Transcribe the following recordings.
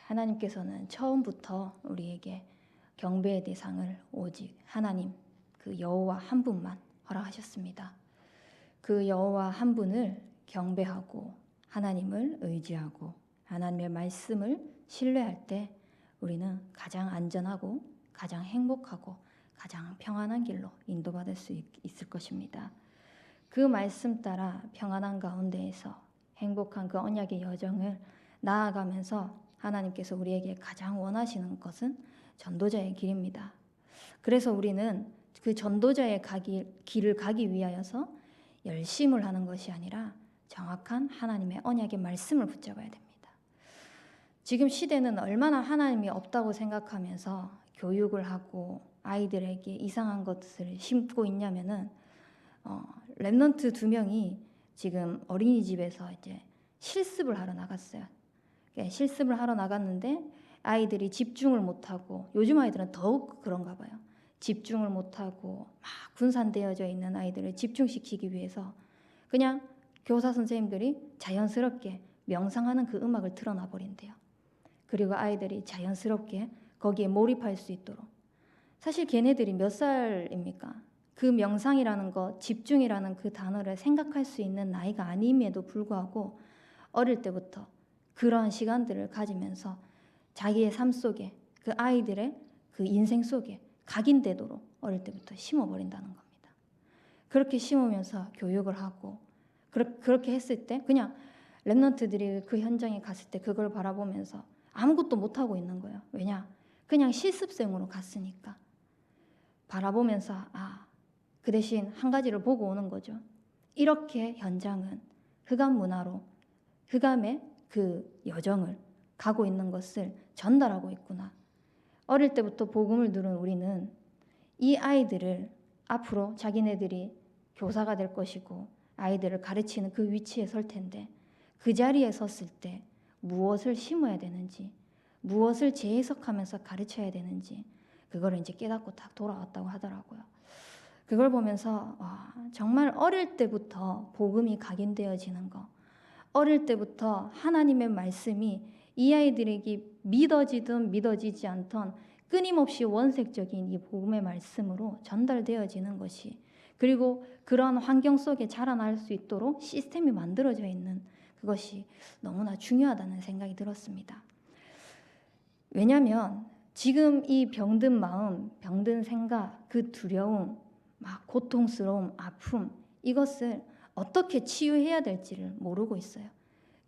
하나님께서는 처음부터 우리에게 경배의 대상을 오직 하나님, 그 여호와 한 분만 허락하셨습니다. 그 여호와 한 분을 경배하고 하나님을 의지하고 하나님의 말씀을 신뢰할 때 우리는 가장 안전하고 가장 행복하고 가장 평안한 길로 인도받을 수 있을 것입니다. 그 말씀 따라 평안한 가운데에서 행복한 그 언약의 여정을 나아가면서 하나님께서 우리에게 가장 원하시는 것은 전도자의 길입니다. 그래서 우리는 그 전도자의 길을 가기 위하여서 열심을 하는 것이 아니라 정확한 하나님의 언약의 말씀을 붙잡아야 됩니다. 지금 시대는 얼마나 하나님이 없다고 생각하면서 교육을 하고 아이들에게 이상한 것을 심고 있냐면은 랩넌트 2명이 지금 어린이집에서 이제 실습을 하러 나갔어요. 실습을 하러 나갔는데 아이들이 집중을 못하고, 요즘 아이들은 더욱 그런가 봐요. 집중을 못하고 막 분산되어져 있는 아이들을 집중시키기 위해서 그냥 교사 선생님들이 자연스럽게 명상하는 그 음악을 틀어놔 버린대요. 그리고 아이들이 자연스럽게 거기에 몰입할 수 있도록. 사실 걔네들이 몇 살입니까? 그 명상이라는 것, 집중이라는 그 단어를 생각할 수 있는 나이가 아님에도 불구하고 어릴 때부터 그러한 시간들을 가지면서 자기의 삶 속에, 그 아이들의 그 인생 속에 각인되도록 어릴 때부터 심어버린다는 겁니다. 그렇게 심으면서 교육을 하고, 그렇게 했을 때 그냥 랩런트들이 그 현장에 갔을 때 그걸 바라보면서 아무것도 못하고 있는 거예요. 왜냐? 그냥 실습생으로 갔으니까. 바라보면서 그 대신 한 가지를 보고 오는 거죠. 이렇게 현장은 흑암 문화로 흑암의 그 여정을 가고 있는 것을 전달하고 있구나. 어릴 때부터 복음을 들은 우리는 이 아이들을 앞으로 자기네들이 교사가 될 것이고 아이들을 가르치는 그 위치에 설 텐데, 그 자리에 섰을 때 무엇을 심어야 되는지, 무엇을 재해석하면서 가르쳐야 되는지 그거를 이제 깨닫고 딱 돌아왔다고 하더라고요. 그걸 보면서 정말 어릴 때부터 복음이 각인되어지는 거, 어릴 때부터 하나님의 말씀이 이 아이들에게 믿어지든 믿어지지 않던 끊임없이 원색적인 이 복음의 말씀으로 전달되어지는 것이, 그리고 그런 환경 속에 자라날 수 있도록 시스템이 만들어져 있는 그것이 너무나 중요하다는 생각이 들었습니다. 왜냐하면 지금 이 병든 마음, 병든 생각, 그 두려움, 막 고통스러움, 아픔, 이것을 어떻게 치유해야 될지를 모르고 있어요.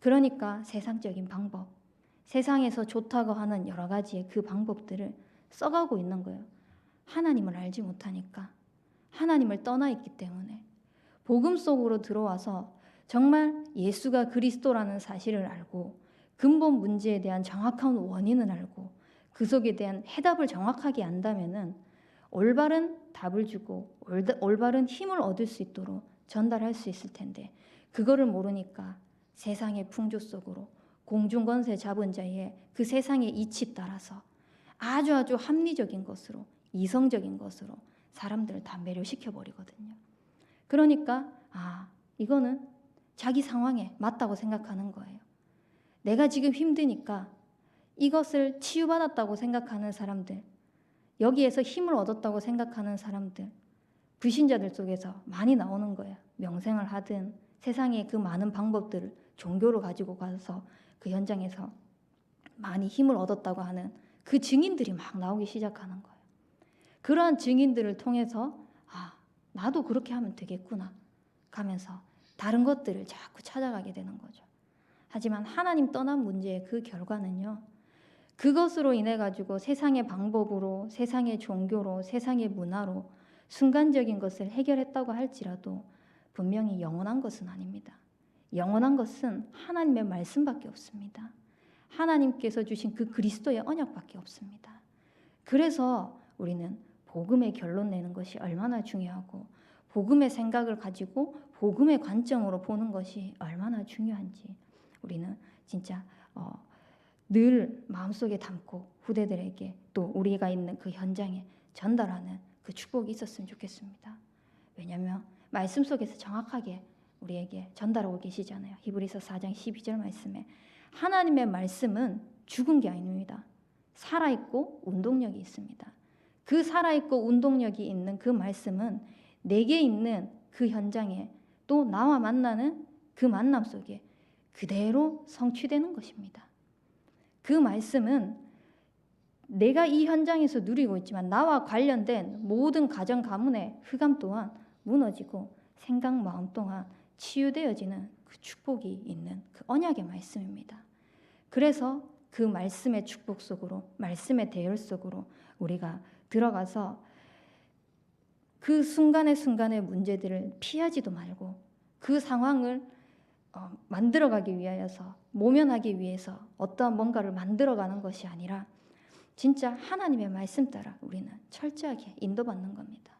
그러니까 세상적인 방법, 세상에서 좋다고 하는 여러 가지의 그 방법들을 써가고 있는 거예요. 하나님을 알지 못하니까, 하나님을 떠나 있기 때문에. 복음 속으로 들어와서 정말 예수가 그리스도라는 사실을 알고 근본 문제에 대한 정확한 원인을 알고 그 속에 대한 해답을 정확하게 안다면은 올바른 답을 주고 올바른 힘을 얻을 수 있도록 전달할 수 있을 텐데, 그거를 모르니까 세상의 풍조 속으로 공중권세 잡은 자의 그 세상의 이치 따라서 아주 합리적인 것으로, 이성적인 것으로 사람들을 다 매료시켜 버리거든요. 그러니까 이거는 자기 상황에 맞다고 생각하는 거예요. 내가 지금 힘드니까 이것을 치유받았다고 생각하는 사람들, 여기에서 힘을 얻었다고 생각하는 사람들, 불신자들 속에서 많이 나오는 거예요. 명상을 하든 세상의 그 많은 방법들을 종교로 가지고 가서 그 현장에서 많이 힘을 얻었다고 하는 그 증인들이 막 나오기 시작하는 거예요. 그러한 증인들을 통해서 나도 그렇게 하면 되겠구나 가면서 다른 것들을 자꾸 찾아가게 되는 거죠. 하지만 하나님 떠난 문제의 그 결과는요, 그것으로 인해 가지고 세상의 방법으로, 세상의 종교로, 세상의 문화로 순간적인 것을 해결했다고 할지라도 분명히 영원한 것은 아닙니다. 영원한 것은 하나님의 말씀밖에 없습니다. 하나님께서 주신 그 그리스도의 언약밖에 없습니다. 그래서 우리는 복음의 결론 내는 것이 얼마나 중요하고, 복음의 생각을 가지고 복음의 관점으로 보는 것이 얼마나 중요한지 우리는 진짜 늘 마음속에 담고 후대들에게 또 우리가 있는 그 현장에 전달하는 그 축복이 있었으면 좋겠습니다. 왜냐하면 말씀 속에서 정확하게 우리에게 전달하고 계시잖아요. 히브리서 4장 12절 말씀에 하나님의 말씀은 죽은 게 아닙니다. 살아있고 운동력이 있습니다. 그 살아있고 운동력이 있는 그 말씀은 내게 있는 그 현장에 또 나와 만나는 그 만남 속에 그대로 성취되는 것입니다. 그 말씀은 내가 이 현장에서 누리고 있지만 나와 관련된 모든 가정 가문의 흑암 또한 무너지고 생각 마음 또한 치유되어지는 그 축복이 있는 그 언약의 말씀입니다. 그래서 그 말씀의 축복 속으로, 말씀의 대열 속으로 우리가 들어가서 그 순간의 문제들을 피하지도 말고 그 상황을 만들어가기 위하여서, 모면하기 위해서 어떠한 뭔가를 만들어가는 것이 아니라 진짜 하나님의 말씀 따라 우리는 철저하게 인도받는 겁니다.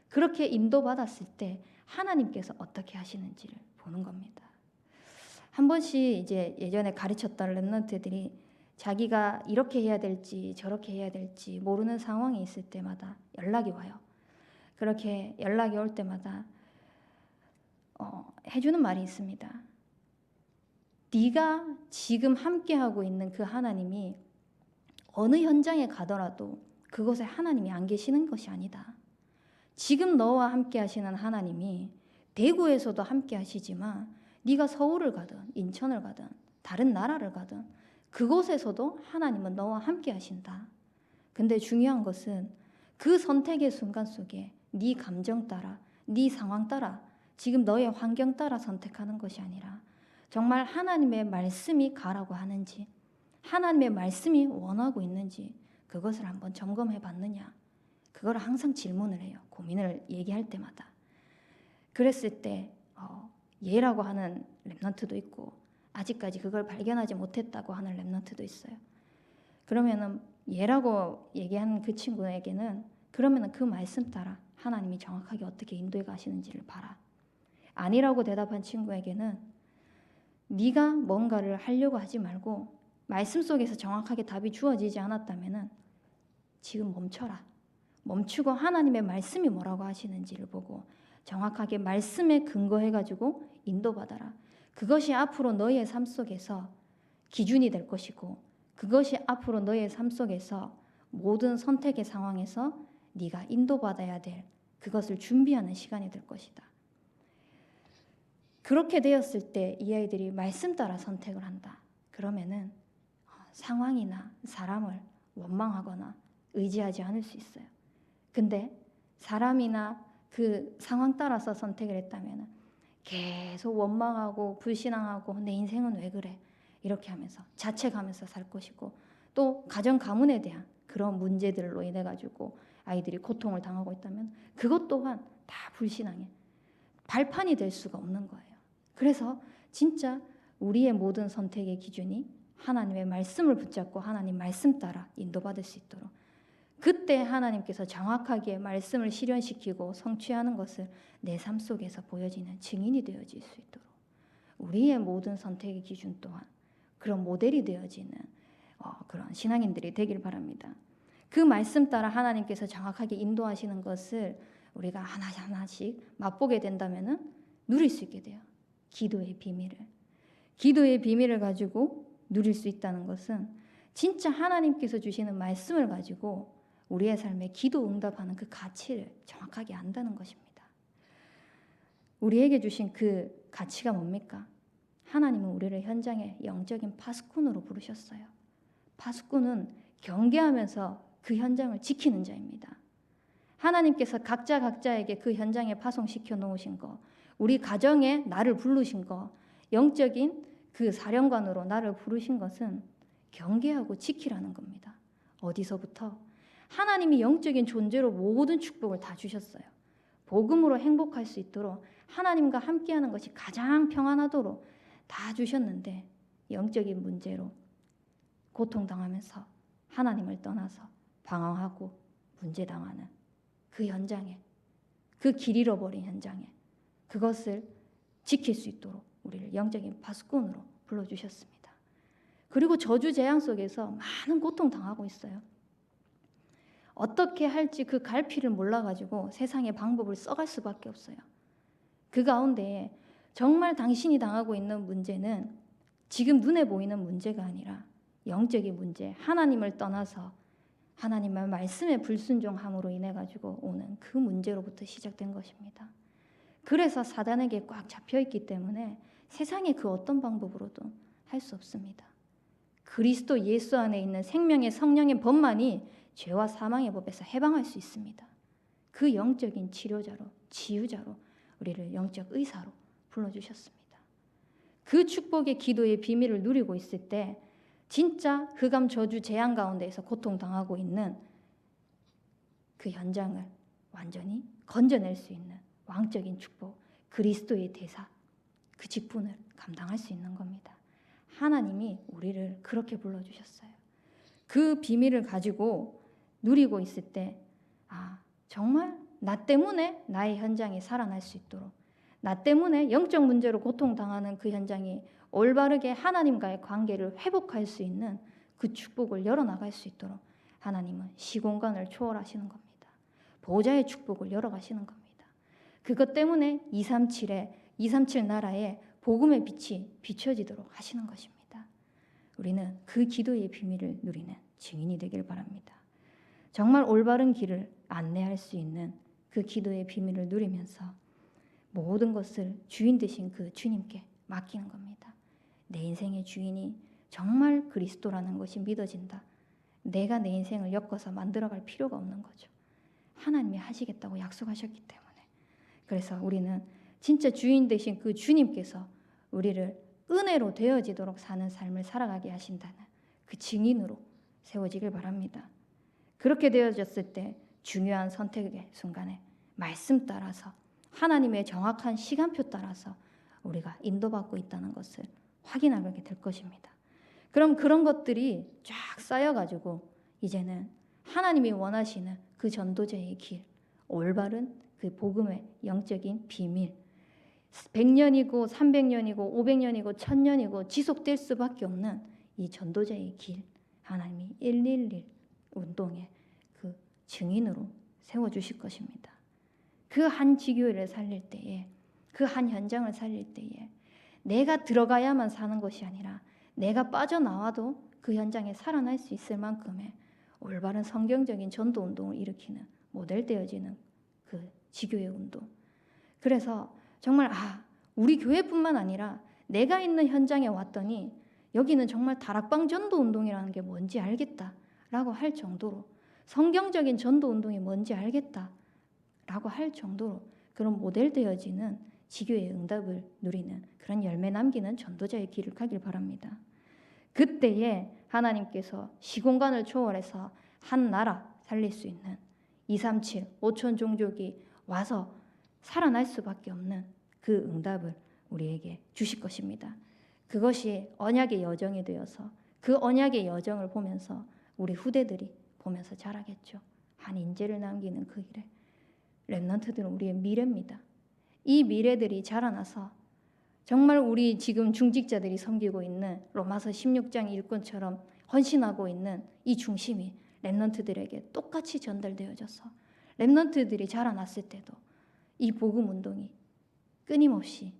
그렇게 인도받았을 때 하나님께서 어떻게 하시는지를 보는 겁니다. 한 번씩 이제 예전에 가르쳤던 렘넌트들이 자기가 이렇게 해야 될지 저렇게 해야 될지 모르는 상황이 있을 때마다 연락이 와요. 그렇게 연락이 올 때마다 해주는 말이 있습니다. 네가 지금 함께하고 있는 그 하나님이 어느 현장에 가더라도 그곳에 하나님이 안 계시는 것이 아니다. 지금 너와 함께 하시는 하나님이 대구에서도 함께 하시지만 네가 서울을 가든 인천을 가든 다른 나라를 가든 그곳에서도 하나님은 너와 함께 하신다. 근데 중요한 것은 그 선택의 순간 속에 네 감정 따라, 네 상황 따라, 지금 너의 환경 따라 선택하는 것이 아니라 정말 하나님의 말씀이 가라고 하는지, 하나님의 말씀이 원하고 있는지 그것을 한번 점검해 봤느냐. 그걸 항상 질문을 해요. 고민을 얘기할 때마다. 그랬을 때 예라고 하는 렘넌트도 있고 아직까지 그걸 발견하지 못했다고 하는 렘넌트도 있어요. 그러면은 예라고 얘기한 그 친구에게는 그러면은 그 말씀 따라 하나님이 정확하게 어떻게 인도해 가시는지를 봐라. 아니라고 대답한 친구에게는 네가 뭔가를 하려고 하지 말고 말씀 속에서 정확하게 답이 주어지지 않았다면은 지금 멈춰라. 멈추고 하나님의 말씀이 뭐라고 하시는지를 보고 정확하게 말씀에 근거해가지고 인도받아라. 그것이 앞으로 너의 삶 속에서 기준이 될 것이고 그것이 앞으로 너의 삶 속에서 모든 선택의 상황에서 네가 인도받아야 될 그것을 준비하는 시간이 될 것이다. 그렇게 되었을 때 이 아이들이 말씀 따라 선택을 한다. 그러면은 상황이나 사람을 원망하거나 의지하지 않을 수 있어요. 근데 사람이나 그 상황 따라서 선택을 했다면 계속 원망하고 불신앙하고 내 인생은 왜 그래? 이렇게 하면서 자책하면서 살 것이고 또 가정 가문에 대한 그런 문제들로 인해 가지고 아이들이 고통을 당하고 있다면 그것 또한 다 불신앙의 발판이 될 수가 없는 거예요. 그래서 진짜 우리의 모든 선택의 기준이 하나님의 말씀을 붙잡고 하나님 말씀 따라 인도받을 수 있도록 그때 하나님께서 정확하게 말씀을 실현시키고 성취하는 것을 내 삶 속에서 보여지는 증인이 되어질 수 있도록 우리의 모든 선택의 기준 또한 그런 모델이 되어지는 그런 신앙인들이 되길 바랍니다. 그 말씀 따라 하나님께서 정확하게 인도하시는 것을 우리가 하나씩 맛보게 된다면 누릴 수 있게 돼요. 기도의 비밀을 가지고 누릴 수 있다는 것은 진짜 하나님께서 주시는 말씀을 가지고 우리의 삶에 기도 응답하는 그 가치를 정확하게 안다는 것입니다. 우리에게 주신 그 가치가 뭡니까? 하나님은 우리를 현장의 영적인 파수꾼으로 부르셨어요. 파수꾼은 경계하면서 그 현장을 지키는 자입니다. 하나님께서 각자에게 그 현장에 파송시켜 놓으신 거, 우리 가정에 나를 부르신 거, 영적인 그 사령관으로 나를 부르신 것은 경계하고 지키라는 겁니다. 어디서부터? 하나님이 영적인 존재로 모든 축복을 다 주셨어요. 복음으로 행복할 수 있도록 하나님과 함께하는 것이 가장 평안하도록 다 주셨는데 영적인 문제로 고통당하면서 하나님을 떠나서 방황하고 문제당하는 그 현장에, 그 길 잃어버린 현장에 그것을 지킬 수 있도록 우리를 영적인 파수꾼으로 불러주셨습니다. 그리고 저주재앙 속에서 많은 고통당하고 있어요. 어떻게 할지 그 갈피를 몰라가지고 세상의 방법을 써갈 수밖에 없어요. 그 가운데 정말 당신이 당하고 있는 문제는 지금 눈에 보이는 문제가 아니라 영적인 문제, 하나님을 떠나서 하나님의 말씀에 불순종함으로 인해 가지고 오는 그 문제로부터 시작된 것입니다. 그래서 사단에게 꽉 잡혀 있기 때문에 세상의 그 어떤 방법으로도 할 수 없습니다. 그리스도 예수 안에 있는 생명의 성령의 법만이 죄와 사망의 법에서 해방할 수 있습니다. 그 영적인 치료자로, 치유자로, 우리를 영적 의사로 불러주셨습니다. 그 축복의 기도의 비밀을 누리고 있을 때 진짜 흑암 저주 재앙 가운데에서 고통당하고 있는 그 현장을 완전히 건져낼 수 있는 왕적인 축복, 그리스도의 대사, 그 직분을 감당할 수 있는 겁니다. 하나님이 우리를 그렇게 불러주셨어요. 그 비밀을 가지고 누리고 있을 때 정말 나 때문에 나의 현장이 살아날 수 있도록, 나 때문에 영적 문제로 고통당하는 그 현장이 올바르게 하나님과의 관계를 회복할 수 있는 그 축복을 열어나갈 수 있도록 하나님은 시공간을 초월하시는 겁니다. 보좌의 축복을 열어가시는 겁니다. 그것 때문에 237 나라에 복음의 빛이 비춰지도록 하시는 것입니다. 우리는 그 기도의 비밀을 누리는 증인이 되길 바랍니다. 정말 올바른 길을 안내할 수 있는 그 기도의 비밀을 누리면서 모든 것을 주인 되신 그 주님께 맡기는 겁니다. 내 인생의 주인이 정말 그리스도라는 것이 믿어진다. 내가 내 인생을 엮어서 만들어갈 필요가 없는 거죠. 하나님이 하시겠다고 약속하셨기 때문에. 그래서 우리는 진짜 주인 되신 그 주님께서 우리를 은혜로 되어지도록 사는 삶을 살아가게 하신다는 그 증인으로 세워지길 바랍니다. 그렇게 되어졌을 때 중요한 선택의 순간에 말씀 따라서 하나님의 정확한 시간표 따라서 우리가 인도받고 있다는 것을 확인하게 될 것입니다. 그럼 그런 것들이 쫙 쌓여가지고 이제는 하나님이 원하시는 그 전도자의 길, 올바른 그 복음의 영적인 비밀, 100년이고 300년이고 500년이고 1000년이고 지속될 수밖에 없는 이 전도자의 길, 하나님이 111 운동의 그 증인으로 세워주실 것입니다. 그 한 지교회를 살릴 때에, 그 한 현장을 살릴 때에 내가 들어가야만 사는 것이 아니라 내가 빠져나와도 그 현장에 살아날 수 있을 만큼의 올바른 성경적인 전도 운동을 일으키는 모델 되어지는 그 지교회 운동. 그래서 정말 우리 교회뿐만 아니라 내가 있는 현장에 왔더니 여기는 정말 다락방 전도 운동이라는 게 뭔지 알겠다라고 할 정도로, 성경적인 전도 운동이 뭔지 알겠다라고 할 정도로 그런 모델 되어지는 지교의 응답을 누리는 그런 열매 남기는 전도자의 길을 가길 바랍니다. 그때에 하나님께서 시공간을 초월해서 한 나라 살릴 수 있는 237, 5천 종족이 와서 살아날 수밖에 없는 그 응답을 우리에게 주실 것입니다. 그것이 언약의 여정이 되어서 그 언약의 여정을 보면서 우리 후대들이 보면서 자라겠죠. 한 인재를 남기는 그 일에 렘넌트들은 우리의 미래입니다. 이 미래들이 자라나서 정말 우리 지금 중직자들이 섬기고 있는 로마서 16장 일꾼처럼 헌신하고 있는 이 중심이 렘넌트들에게 똑같이 전달되어져서 렘넌트들이 자라났을 때도 이 복음 운동이 끊임없이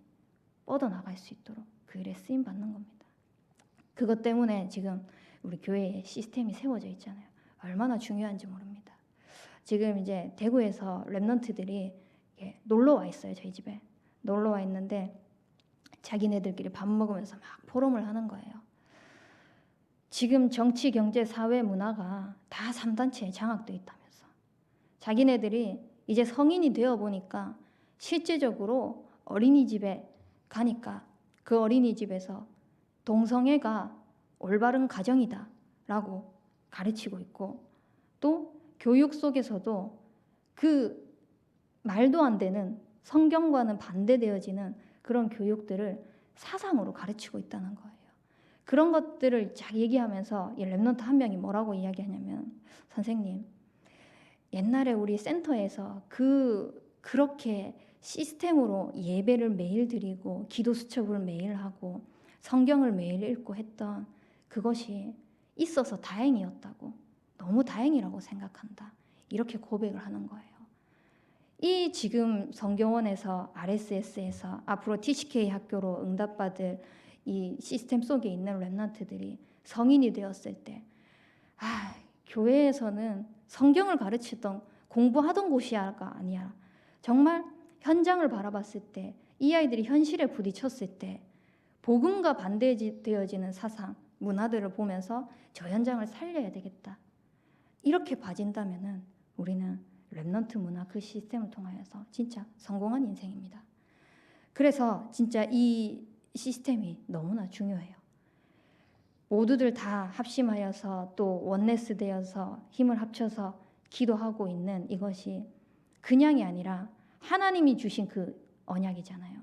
뻗어나갈 수 있도록 그 일에 쓰임 받는 겁니다. 그것 때문에 지금 우리 교회에 시스템이 세워져 있잖아요. 얼마나 중요한지 모릅니다. 지금 이제 대구에서 렘넌트들이 놀러 와 있어요. 저희 집에 놀러 와 있는데 자기네들끼리 밥 먹으면서 막 포럼을 하는 거예요. 지금 정치, 경제, 사회, 문화가 다 3단체에 장악되어 있다면서. 자기네들이 이제 성인이 되어 보니까 실제적으로 어린이집에 가니까 그 어린이집에서 동성애가 올바른 가정이다 라고 가르치고 있고, 또 교육 속에서도 그 말도 안 되는 성경과는 반대되어지는 그런 교육들을 사상으로 가르치고 있다는 거예요. 그런 것들을 쫙 얘기하면서 이 렘넌트 한 명이 뭐라고 이야기하냐면, 선생님, 옛날에 우리 센터에서 그렇게 시스템으로 예배를 매일 드리고 기도 수첩을 매일 하고 성경을 매일 읽고 했던 그것이 있어서 다행이었다고, 너무 다행이라고 생각한다, 이렇게 고백을 하는 거예요. 이 지금 성경원에서 RSS에서 앞으로 TCK 학교로 응답받을 이 시스템 속에 있는 렘넌트들이 성인이 되었을 때 교회에서는 성경을 가르치던 공부하던 곳이야가 아니야. 정말 현장을 바라봤을 때 이 아이들이 현실에 부딪혔을 때 복음과 반대되어지는 사상, 문화들을 보면서 저 현장을 살려야 되겠다. 이렇게 봐진다면은 우리는 렘넌트 문화 그 시스템을 통하여서 진짜 성공한 인생입니다. 그래서 진짜 이 시스템이 너무나 중요해요. 모두들 다 합심하여서 또 원네스 되어서 힘을 합쳐서 기도하고 있는 이것이 그냥이 아니라 하나님이 주신 그 언약이잖아요.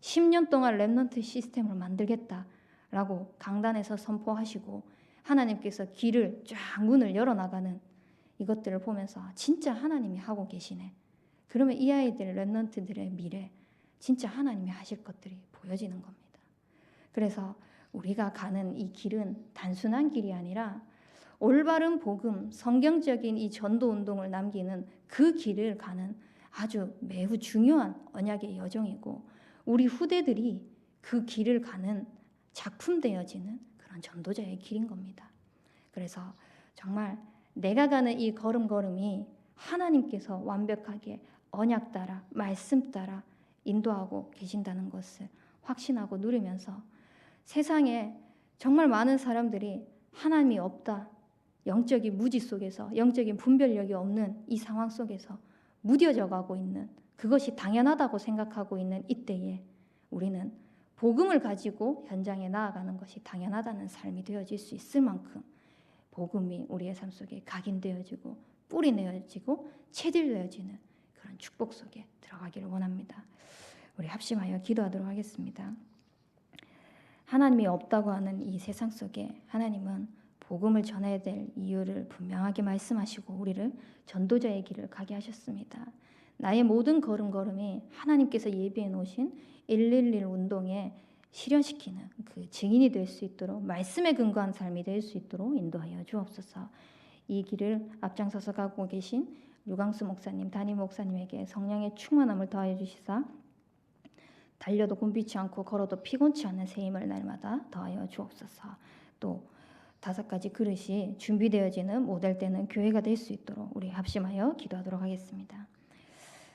10년 동안 렘넌트 시스템을 만들겠다라고 강단에서 선포하시고 하나님께서 길을 쫙 문을 열어나가는 이것들을 보면서 진짜 하나님이 하고 계시네. 그러면 이 아이들 렘넌트들의 미래 진짜 하나님이 하실 것들이 보여지는 겁니다. 그래서 우리가 가는 이 길은 단순한 길이 아니라 올바른 복음, 성경적인 이 전도 운동을 남기는 그 길을 가는 아주 매우 중요한 언약의 여정이고 우리 후대들이 그 길을 가는 작품 되어지는 그런 전도자의 길인 겁니다. 그래서 정말 내가 가는 이 걸음걸음이 하나님께서 완벽하게 언약 따라 말씀 따라 인도하고 계신다는 것을 확신하고 누리면서 세상에 정말 많은 사람들이 하나님이 없다, 영적인 무지 속에서 영적인 분별력이 없는 이 상황 속에서 무뎌져 가고 있는 그것이 당연하다고 생각하고 있는 이때에 우리는 복음을 가지고 현장에 나아가는 것이 당연하다는 삶이 되어질 수 있을 만큼 복음이 우리의 삶 속에 각인되어지고 뿌리 내어지고 체질되어지는 그런 축복 속에 들어가기를 원합니다. 우리 합심하여 기도하도록 하겠습니다. 하나님이 없다고 하는 이 세상 속에 하나님은 복음을 전해야 될 이유를 분명하게 말씀하시고 우리를 전도자의 길을 가게 하셨습니다. 나의 모든 걸음걸음이 하나님께서 예비해 놓으신 111 운동에 실현시키는 그 증인이 될 수 있도록 말씀에 근거한 삶이 될 수 있도록 인도하여 주옵소서. 이 길을 앞장서서 가고 계신 류광수 목사님, 담임 목사님에게 성령의 충만함을 더하여 주시사 달려도 굼피치 않고 걸어도 피곤치 않는 새 힘을 날마다 더하여 주옵소서. 또 5가지 그릇이 준비되어지는 모델되는 교회가 될 수 있도록 우리 합심하여 기도하도록 하겠습니다.